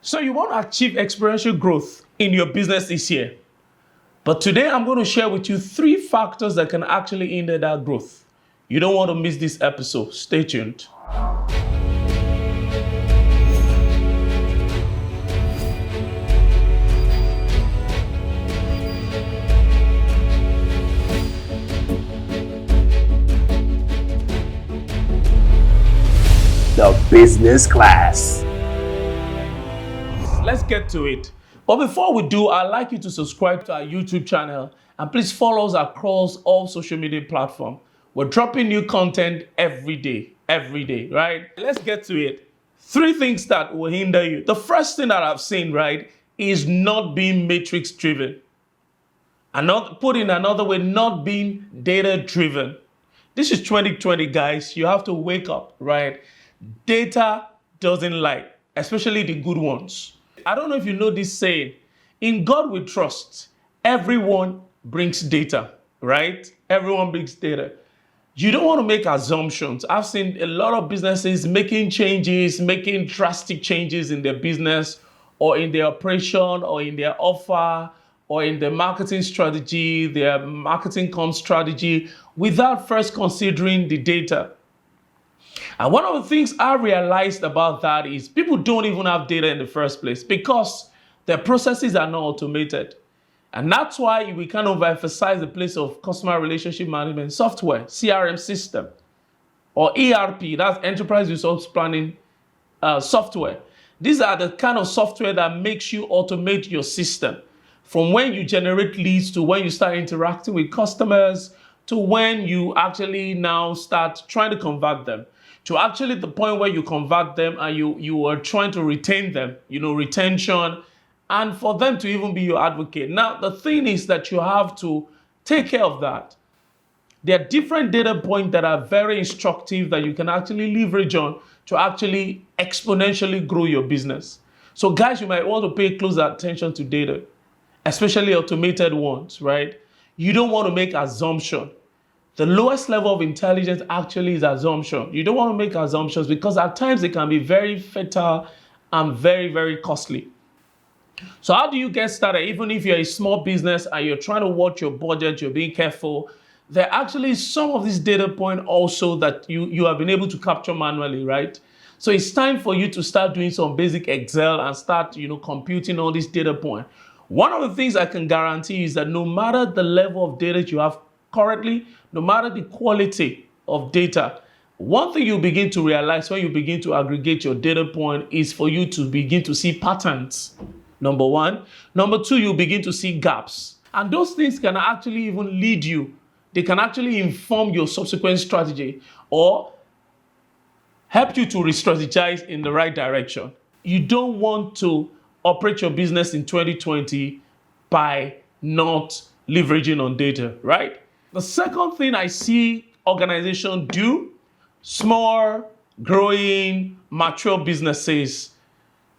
So you want to achieve exponential growth in your business this year. But today I'm going to share with you 3 factors that can actually hinder that growth. You don't want to miss this episode. Stay tuned. The business class. Let's get to it. But before we do, I'd like you to subscribe to our YouTube channel and please follow us across all social media platforms. We're dropping new content every day, right? Let's get to it. 3 things that will hinder you. The first thing that I've seen, right, is not being matrix driven. And not put in another way, not being data driven. This is 2020, guys. You have to wake up, right? Data doesn't lie, especially the good ones. I don't know if you know this saying, in God we trust. Everyone brings data, right? Everyone brings data. You don't want to make assumptions. I've seen a lot of businesses making drastic changes in their business or in their operation or in their offer or in their marketing strategy, their marketing comms strategy, without first considering the data. And one of the things I realized about that is people don't even have data in the first place because their processes are not automated. And that's why we kind of emphasize the place of customer relationship management software, CRM system, or ERP, that's enterprise resource planning software. These are the kind of software that makes you automate your system from when you generate leads to when you start interacting with customers to when you actually now start trying to convert them, to actually the point where you convert them and you are trying to retain them, retention, and for them to even be your advocate. Now, the thing is that you have to take care of that. There are different data points that are very instructive that you can actually leverage on to actually exponentially grow your business. So guys, you might want to pay close attention to data, especially automated ones, right? You don't want to make assumption. The lowest level of intelligence actually is assumption. You don't want to make assumptions because at times they can be very fatal and very, very costly. So how do you get started? Even if you're a small business and you're trying to watch your budget, you're being careful, there are actually some of these data points also that you have been able to capture manually, right? So it's time for you to start doing some basic Excel and start, computing all these data points. One of the things I can guarantee is that no matter the level of data you have currently, no matter the quality of data, one thing you begin to realize when you begin to aggregate your data point is for you to begin to see patterns. Number 1. Number 2, you begin to see gaps. And those things can actually even lead you. They can actually inform your subsequent strategy or help you to re-strategize in the right direction. You don't want to operate your business in 2020 by not leveraging on data, right? The second thing I see organizations do, small, growing, mature businesses,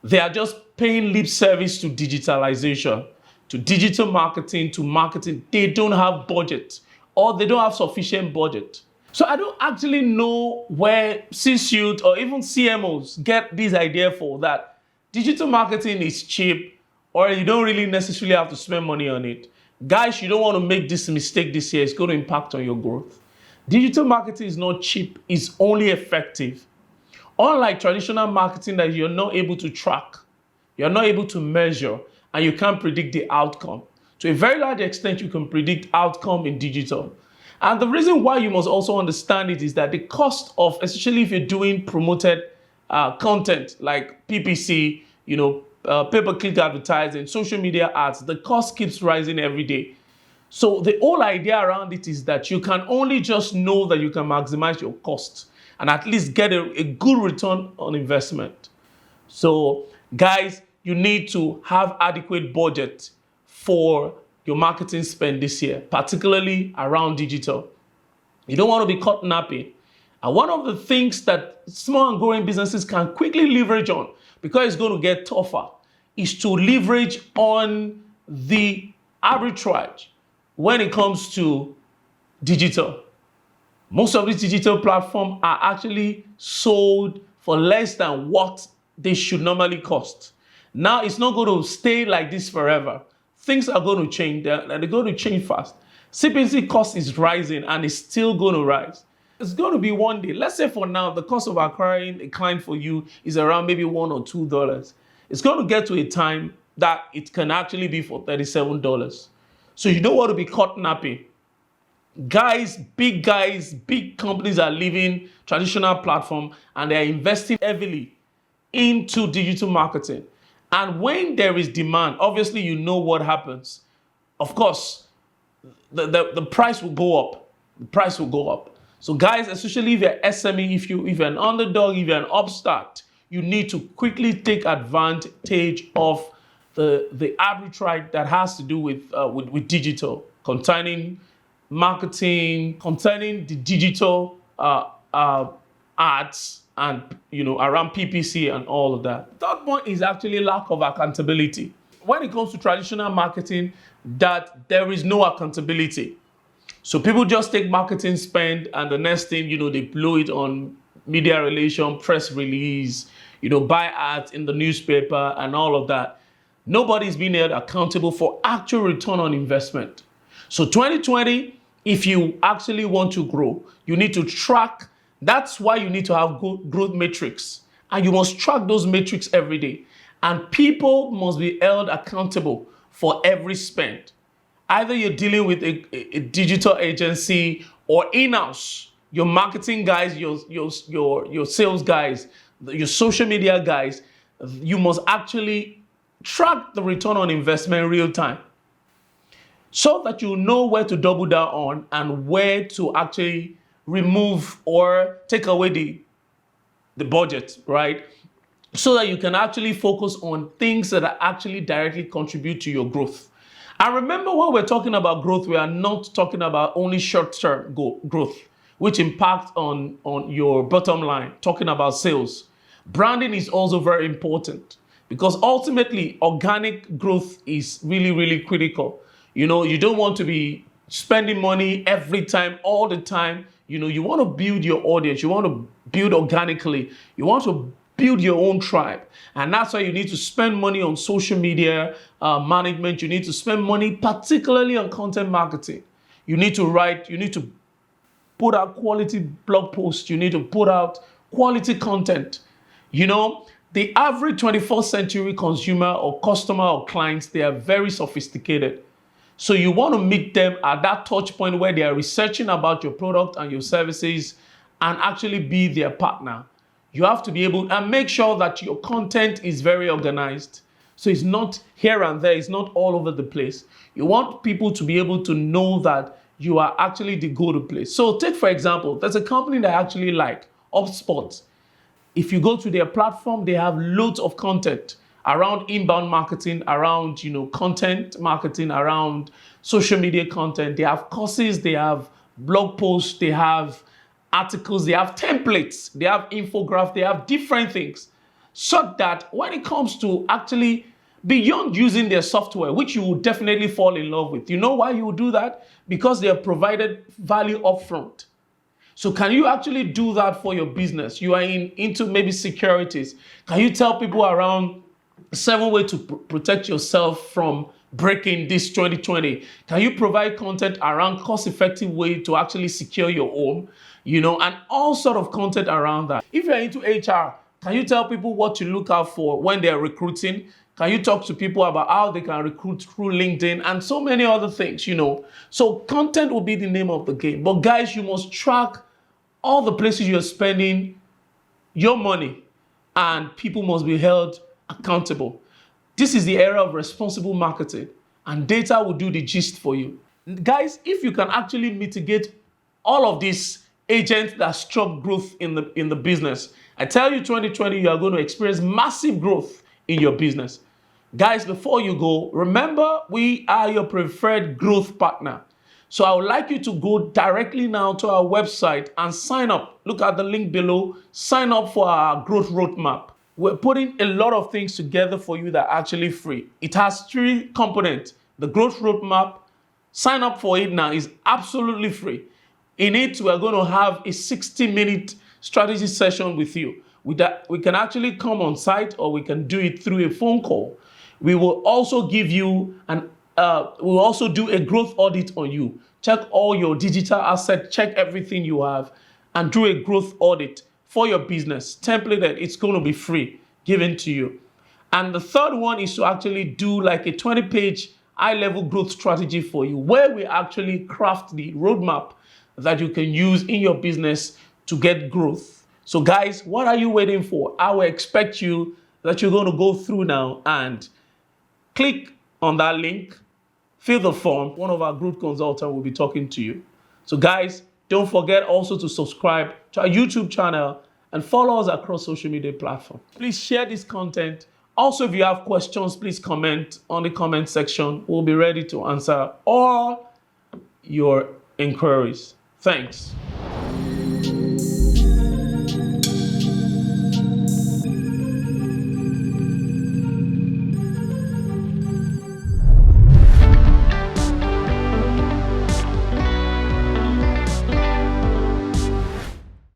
they are just paying lip service to digitalization, to digital marketing, to marketing. They don't have budget or they don't have sufficient budget. So I don't actually know where C-suite or even CMOs get this idea for that digital marketing is cheap or you don't really necessarily have to spend money on it. Guys, you don't want to make this mistake this year. It's going to impact on your growth. Digital marketing is not cheap. It's only effective. Unlike traditional marketing that you're not able to track, you're not able to measure, and you can't predict the outcome. To a very large extent, you can predict outcome in digital. And the reason why you must also understand it is that the cost of, especially if you're doing promoted content like PPC, pay-per-click advertising, social media ads, the cost keeps rising every day. So the whole idea around it is that you can only just know that you can maximize your costs and at least get a good return on investment. So guys, you need to have adequate budget for your marketing spend this year, particularly around digital. You don't want to be caught napping. And one of the things that small and growing businesses can quickly leverage on, because it's going to get tougher, is to leverage on the arbitrage when it comes to digital. Most of these digital platforms are actually sold for less than what they should normally cost. Now it's not going to stay like this forever. Things are going to change. They're going to change fast. CPC cost is rising and it's still going to rise. It's going to be one day. Let's say for now, the cost of acquiring a client for you is around maybe $1 or $2. It's going to get to a time that it can actually be for $37. So you don't want to be caught napping. Guys, big companies are leaving traditional platform and they're investing heavily into digital marketing. And when there is demand, obviously you know what happens. Of course, the price will go up. The price will go up. So guys, especially if you're SME, if you're an underdog, if you're an upstart, you need to quickly take advantage of the arbitrage that has to do with digital, concerning marketing, concerning the digital ads, and around PPC and all of that. Third point is actually lack of accountability. When it comes to traditional marketing, that there is no accountability. So people just take marketing spend and the next thing, they blow it on media relation, press release, buy ads in the newspaper and all of that. Nobody's being held accountable for actual return on investment. So 2020, if you actually want to grow, you need to track. That's why you need to have growth metrics. And you must track those metrics every day. And people must be held accountable for every spend. Either you're dealing with a digital agency or in-house, your marketing guys, your sales guys, your social media guys, you must actually track the return on investment in real time so that you know where to double down on and where to actually remove or take away the budget, right? So that you can actually focus on things that are actually directly contribute to your growth. And remember, when we're talking about growth, we are not talking about only short-term growth, which impacts on your bottom line, talking about sales. Branding is also very important because ultimately organic growth is really, really critical. You don't want to be spending money every time, all the time. You want to build your audience. You want to build organically. You want to build your own tribe. And that's why you need to spend money on social media management. You need to spend money particularly on content marketing. You need to write, you need to put out quality blog posts. You need to put out quality content. The average 21st century consumer or customer or clients, they are very sophisticated. So you want to meet them at that touch point where they are researching about your product and your services and actually be their partner. You have to be able and make sure that your content is very organized. So it's not here and there, it's not all over the place. You want people to be able to know that you are actually the go-to place. So take, for example, there's a company that I actually like, HubSpot. If you go to their platform, they have loads of content around inbound marketing, around content marketing, around social media content. They have courses, they have blog posts, they have articles, they have templates, they have infographics, they have different things. So that when it comes to actually beyond using their software, which you will definitely fall in love with. You know why you will do that? Because they have provided value upfront. So can you actually do that for your business? You are into maybe securities. Can you tell people around 7 ways to protect yourself from breaking this 2020? Can you provide content around cost-effective way to actually secure your home? And all sort of content around that. If you're into HR, can you tell people what to look out for when they're recruiting? Can you talk to people about how they can recruit through LinkedIn and so many other things, So content will be the name of the game. But guys, you must track all the places you're spending your money and people must be held accountable. This is the era of responsible marketing and data will do the gist for you. Guys, if you can actually mitigate all of these agents that stop growth in the business, I tell you 2020, you are going to experience massive growth in your business. Guys, before you go, remember we are your preferred growth partner. So I would like you to go directly now to our website and sign up. Look at the link below. Sign up for our growth roadmap. We're putting a lot of things together for you that are actually free. It has 3 components. The growth roadmap, sign up for it now, is absolutely free. In it, we're going to have a 60-minute strategy session with you We can actually come on site or we can do it through a phone call. We will also give you we'll also do a growth audit on you. Check all your digital assets, check everything you have, and do a growth audit for your business. Template that it's going to be free, given to you. And the third one is to actually do like a 20-page high-level growth strategy for you, where we actually craft the roadmap that you can use in your business to get growth. So guys, what are you waiting for? I will expect you that you're going to go through now and click on that link, fill the form. One of our growth consultants will be talking to you. So guys, don't forget also to subscribe to our YouTube channel and follow us across social media platforms. Please share this content. Also, if you have questions, please comment on the comment section. We'll be ready to answer all your inquiries. Thanks.